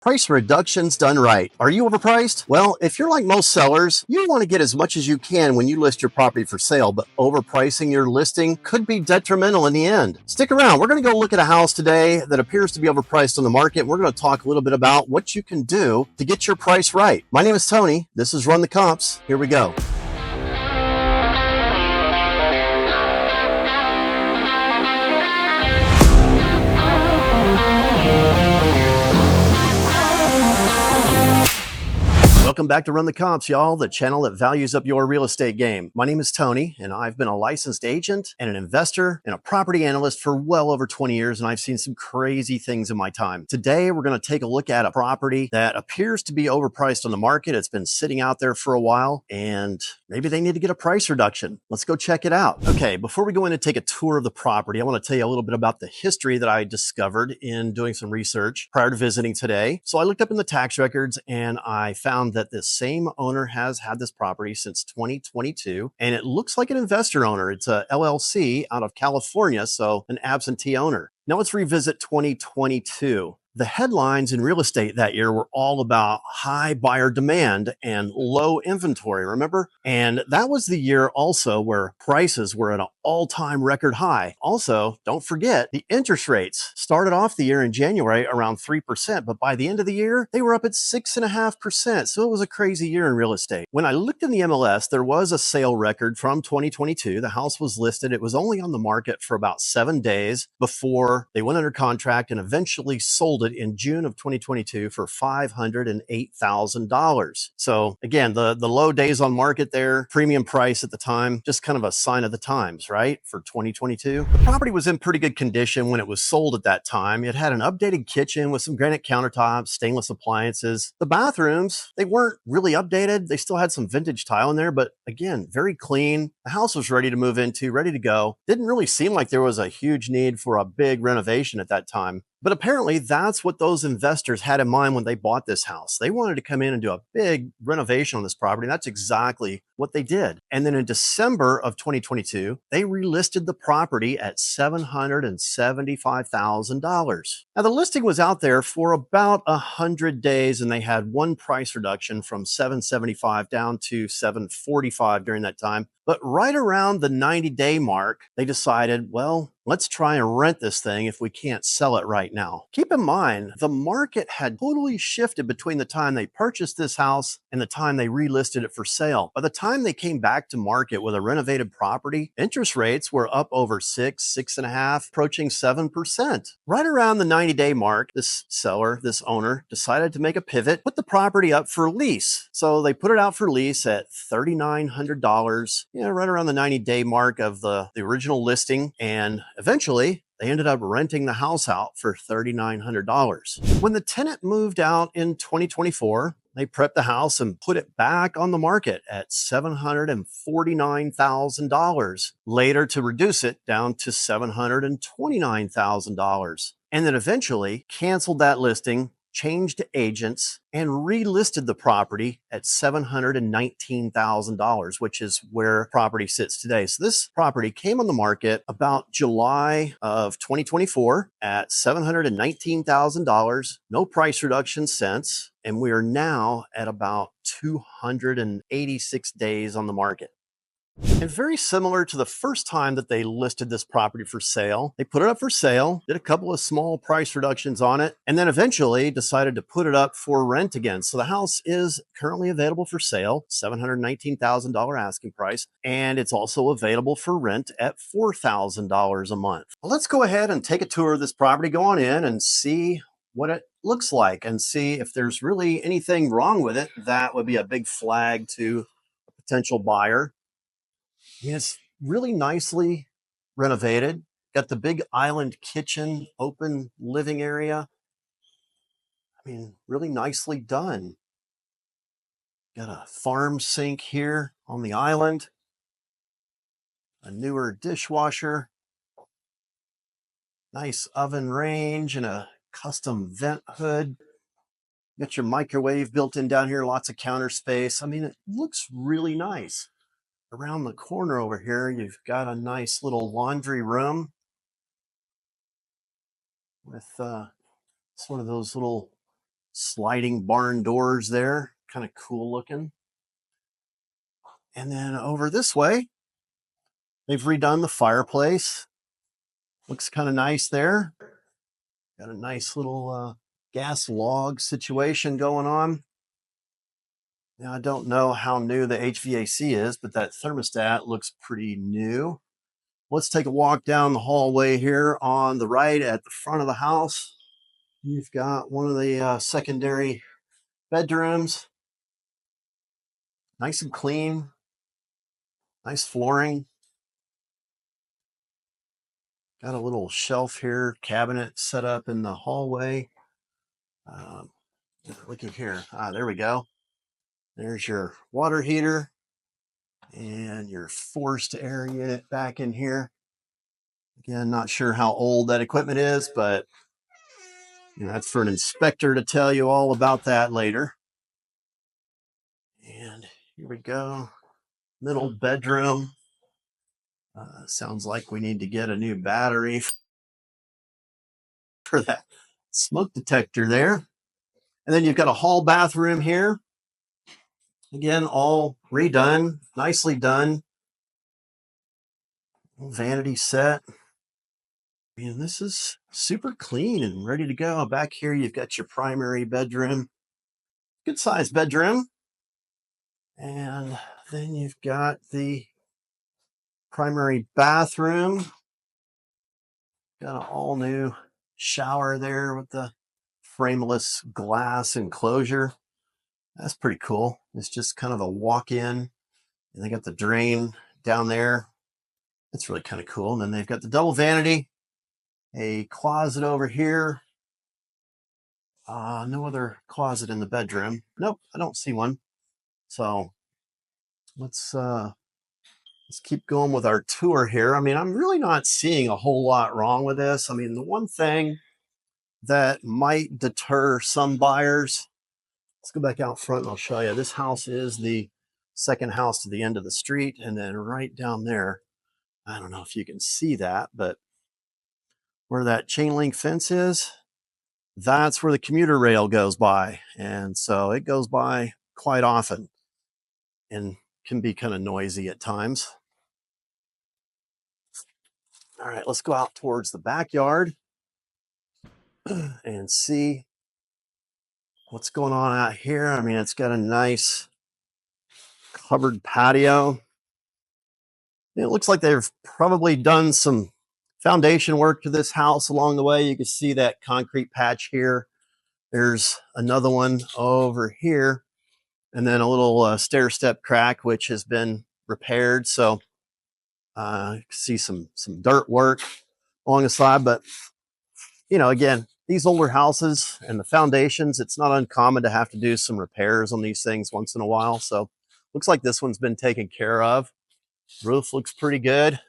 Price reductions done right. Are you overpriced? Well, if you're like most sellers, you want to get as much as you can when you list your property for sale, but overpricing your listing could be detrimental in the end. Stick around. We're going to go look at a house today that appears to be overpriced on the market. We're going to talk a little bit about what you can do to get your price right. My name is Tony. This is Run the Comps. Here we go. Welcome back to Run the Comps, y'all, the channel that values up your real estate game. My name is Tony, and I've been a licensed agent and an investor and a property analyst for well over 20 years, and I've seen some crazy things in my time. Today, we're going to take a look at a property that appears to be overpriced on the market. It's been sitting out there for a while, and maybe they need to get a price reduction. Let's go check it out. Okay, before we go in and take a tour of the property, I want to tell you a little bit about the history that I discovered in doing some research prior to visiting today. So I looked up in the tax records, and I found that this same owner has had this property since 2022, and it looks like an investor owner. It's a LLC out of California, so an absentee owner. Now let's revisit 2022. The headlines in real estate that year were all about high buyer demand and low inventory, remember? And that was the year also where prices were at an all-time record high. Also, don't forget, the interest rates started off the year in January around 3%, but by the end of the year, they were up at 6.5%. So it was a crazy year in real estate. When I looked in the MLS, there was a sale record from 2022. The house was listed. It was only on the market for about 7 days before they went under contract and eventually sold it in June of 2022 for $508,000. So again, the low days on market there, premium price at the time, just kind of a sign of the times, right? For 2022. The property was in pretty good condition when it was sold at that time. It had an updated kitchen with some granite countertops, stainless appliances. The bathrooms, they weren't really updated. They still had some vintage tile in there, but again, very clean. The house was ready to move into, ready to go. Didn't really seem like there was a huge need for a big renovation at that time. But apparently that's what those investors had in mind when they bought this house. They wanted to come in and do a big renovation on this property. And that's exactly what they did. And then in December of 2022, they relisted the property at $775,000. Now the listing was out there for about 100 days, and they had one price reduction from $775 down to $745 during that time. But right around the 90-day mark, they decided, well, let's try and rent this thing if we can't sell it right now. Keep in mind, the market had totally shifted between the time they purchased this house and the time they relisted it for sale. By the time they came back to market with a renovated property, interest rates were up over 6.5, approaching 7%. Right around the 90-day mark, this seller, this owner, decided to make a pivot, put the property up for lease. So they put it out for lease at $3,900, right around the 90-day mark of the original listing. And eventually, they ended up renting the house out for $3,900. When the tenant moved out in 2024, they prepped the house and put it back on the market at $749,000, later to reduce it down to $729,000. And then eventually canceled that listing, changed agents, and relisted the property at $719,000, which is where property sits today. So this property came on the market about July of 2024 at $719,000, no price reduction since, and we are now at about 286 days on the market. And very similar to the first time that they listed this property for sale, they put it up for sale, did a couple of small price reductions on it, and then eventually decided to put it up for rent again. So the house is currently available for sale, $719,000 asking price, and it's also available for rent at $4,000 a month. Well, let's go ahead and take a tour of this property, go on in and see what it looks like and see if there's really anything wrong with it that would be a big flag to a potential buyer. It's really nicely renovated. Got the big island kitchen, open living area. I mean, really nicely done. Got a farm sink here on the island. A newer dishwasher. Nice oven range and a custom vent hood. Got your microwave built in down here, lots of counter space. I mean, it looks really nice. Around the corner over here, you've got a nice little laundry room with it's one of those little sliding barn doors there, kind of cool looking. And then over this way, they've redone the fireplace. Looks kind of nice there. Got a nice little gas log situation going on. Now, I don't know how new the HVAC is, but that thermostat looks pretty new. Let's take a walk down the hallway here on the right at the front of the house. You've got one of the secondary bedrooms. Nice and clean. Nice flooring. Got a little shelf here, cabinet set up in the hallway. Looky here. There we go. There's your water heater and your forced air unit back in here. Again, not sure how old that equipment is, but that's for an inspector to tell you all about that later. And here we go. Middle bedroom. Sounds like we need to get a new battery for that smoke detector there. And then you've got a hall bathroom here. Again, all redone, nicely done. Vanity set. And this is super clean and ready to go. Back here, you've got your primary bedroom. Good sized bedroom. And then you've got the primary bathroom. Got an all new shower there with the frameless glass enclosure. That's pretty cool. It's just kind of a walk-in, and they got the drain down there. It's really kind of cool. And then they've got the double vanity, a closet over here. No other closet in the bedroom. Nope, I don't see one. So let's keep going with our tour here. I mean, I'm really not seeing a whole lot wrong with this. I mean, the one thing that might deter some buyers, let's go back out front and I'll show you. This house is the second house to the end of the street. And then right down there, I don't know if you can see that, but where that chain link fence is, that's where the commuter rail goes by. And so it goes by quite often and can be kind of noisy at times. All right, let's go out towards the backyard and see what's going on out here. I mean, it's got a nice covered patio. It looks like they've probably done some foundation work to this house along the way. You can see that concrete patch here. There's another one over here, and then a little stair step crack, which has been repaired. So you can see some dirt work along the side. But, again, these older houses and the foundations, it's not uncommon to have to do some repairs on these things once in a while. So looks like this one's been taken care of. Roof looks pretty good.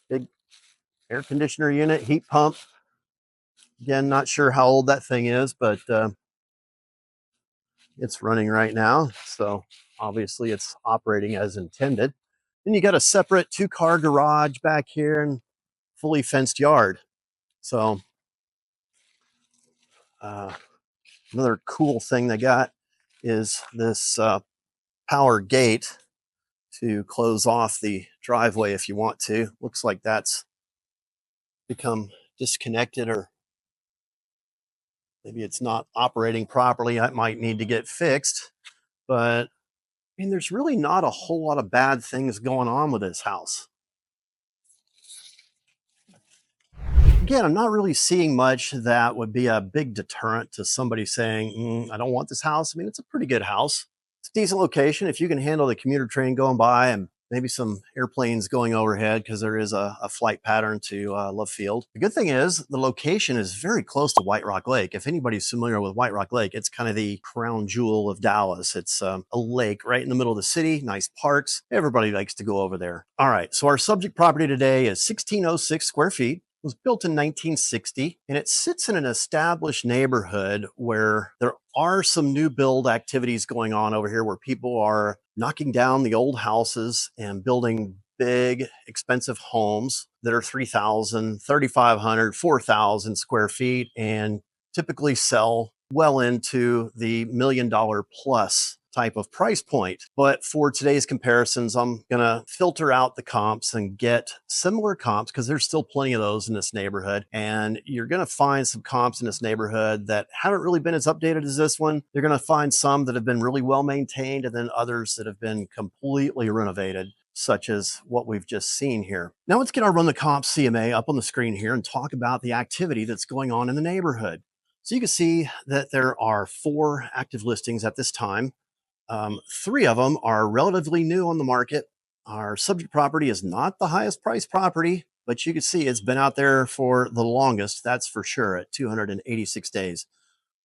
Big air conditioner unit, heat pump. Again, not sure how old that thing is, but it's running right now. So obviously it's operating as intended. Then you got a separate 2-car garage back here and fully fenced yard. So another cool thing they got is this power gate to close off the driveway if you want to. Looks like that's become disconnected, or maybe it's not operating properly. That might need to get fixed. But I mean, there's really not a whole lot of bad things going on with this house. Again, I'm not really seeing much that would be a big deterrent to somebody saying, I don't want this house. I mean, it's a pretty good house. It's a decent location. If you can handle the commuter train going by and maybe some airplanes going overhead, because there is a flight pattern to Love Field. The good thing is the location is very close to White Rock Lake. If anybody's familiar with White Rock Lake, it's kind of the crown jewel of Dallas. It's a lake right in the middle of the city, nice parks. Everybody likes to go over there. All right, so our subject property today is 1,606 square feet. It was built in 1960, and it sits in an established neighborhood where there are some new build activities going on over here, where people are knocking down the old houses and building big, expensive homes that are 3,000, 3,500, 4,000 square feet. And typically sell well into the $1 million plus type of price point. But for today's comparisons, I'm gonna filter out the comps and get similar comps because there's still plenty of those in this neighborhood. And you're gonna find some comps in this neighborhood that haven't really been as updated as this one. You're gonna find some that have been really well maintained and then others that have been completely renovated, such as what we've just seen here. Now let's get our Run the Comp CMA up on the screen here and talk about the activity that's going on in the neighborhood. So you can see that there are 4 active listings at this time. 3 of them are relatively new on the market. Our subject property is not the highest priced property, but you can see it's been out there for the longest, that's for sure, at 286 days.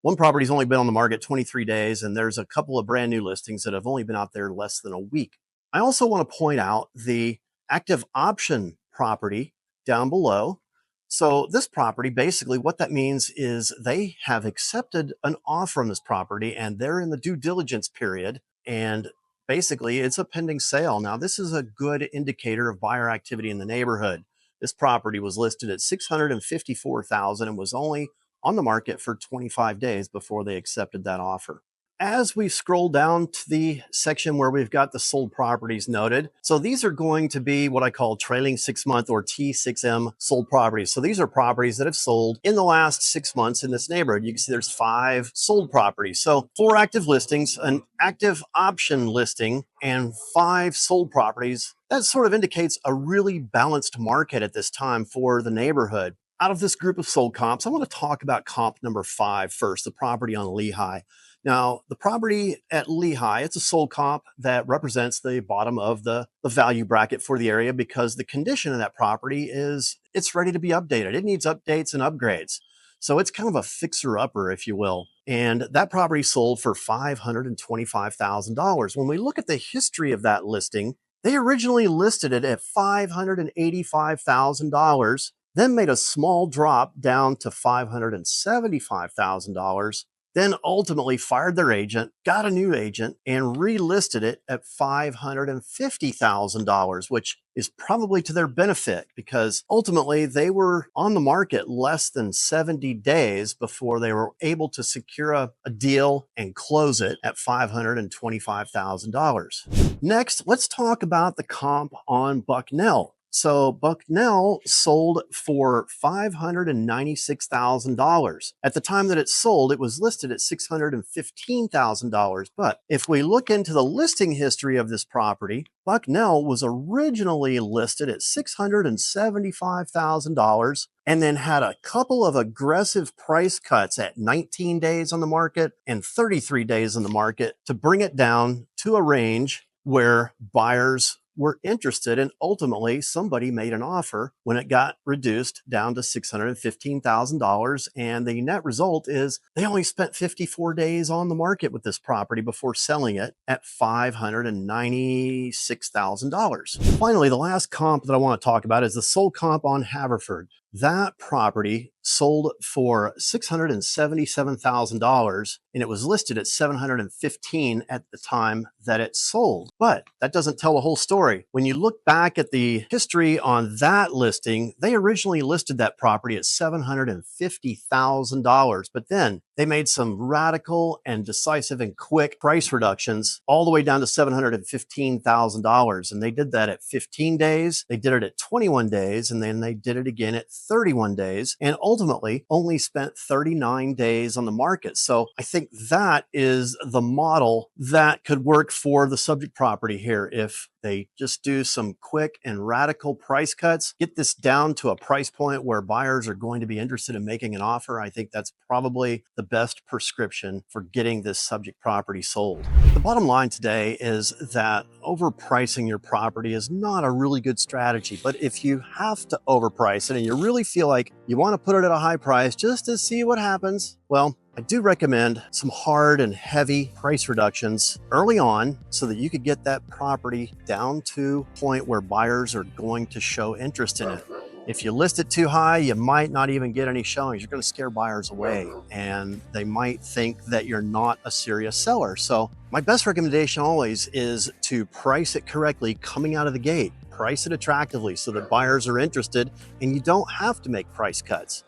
One property's only been on the market 23 days, and there's a couple of brand new listings that have only been out there less than a week. I also want to point out the active option property down below. So this property, basically what that means is they have accepted an offer on this property and they're in the due diligence period, and basically it's a pending sale. Now this is a good indicator of buyer activity in the neighborhood. This property was listed at $654,000 and was only on the market for 25 days before they accepted that offer. As we scroll down to the section where we've got the sold properties noted, so these are going to be what I call trailing 6-month or T6M sold properties. So these are properties that have sold in the last 6 months in this neighborhood. You can see there's 5 sold properties. So 4 active listings, an active option listing, and 5 sold properties. That sort of indicates a really balanced market at this time for the neighborhood. Out of this group of sold comps, I want to talk about comp number 5 first, the property on Lehigh. Now, the property at Lehigh, it's a sold comp that represents the bottom of the value bracket for the area because the condition of that property is it's ready to be updated. It needs updates and upgrades. So it's kind of a fixer-upper, if you will. And that property sold for $525,000. When we look at the history of that listing, they originally listed it at $585,000, then made a small drop down to $575,000, then ultimately fired their agent, got a new agent, and relisted it at $550,000, which is probably to their benefit because ultimately they were on the market less than 70 days before they were able to secure a deal and close it at $525,000. Next, let's talk about the comp on Bucknell. So Bucknell sold for $596,000. At the time that it sold, it was listed at $615,000. But if we look into the listing history of this property, Bucknell was originally listed at $675,000 and then had a couple of aggressive price cuts at 19 days on the market and 33 days on the market to bring it down to a range where buyers were interested, and ultimately somebody made an offer when it got reduced down to $615,000, and the net result is they only spent 54 days on the market with this property before selling it at $596,000. Finally, the last comp that I want to talk about is the sold comp on Haverford. That property sold for $677,000 and it was listed at $715,000 at the time that it sold. But that doesn't tell the whole story. When you look back at the history on that listing, they originally listed that property at $750,000, but then they made some radical and decisive and quick price reductions all the way down to $715,000. And they did that at 15 days, they did it at 21 days, and then they did it again at 31 days, and ultimately only spent 39 days on the market. So I think that is the model that could work for the subject property here. If they just do some quick and radical price cuts, get this down to a price point where buyers are going to be interested in making an offer, I think that's probably the best prescription for getting this subject property sold. The bottom line today is that overpricing your property is not a really good strategy, but if you have to overprice it and you really feel like you want to put it at a high price just to see what happens, well, I do recommend some hard and heavy price reductions early on so that you could get that property down to a point where buyers are going to show interest in it. If you list it too high, you might not even get any showings. You're going to scare buyers away and they might think that you're not a serious seller. So my best recommendation always is to price it correctly coming out of the gate. Price it attractively so that buyers are interested and you don't have to make price cuts.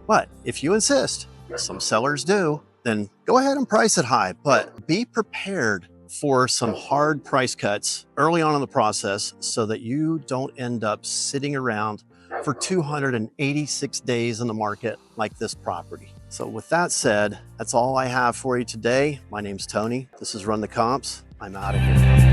But if you insist, Some sellers do. Then go ahead and price it high, but be prepared for some hard price cuts early on in the process so that you don't end up sitting around for 286 days in the market like this property. So with that said, that's all I have for you today. My name's Tony. This is Run the Comps. I'm out of here.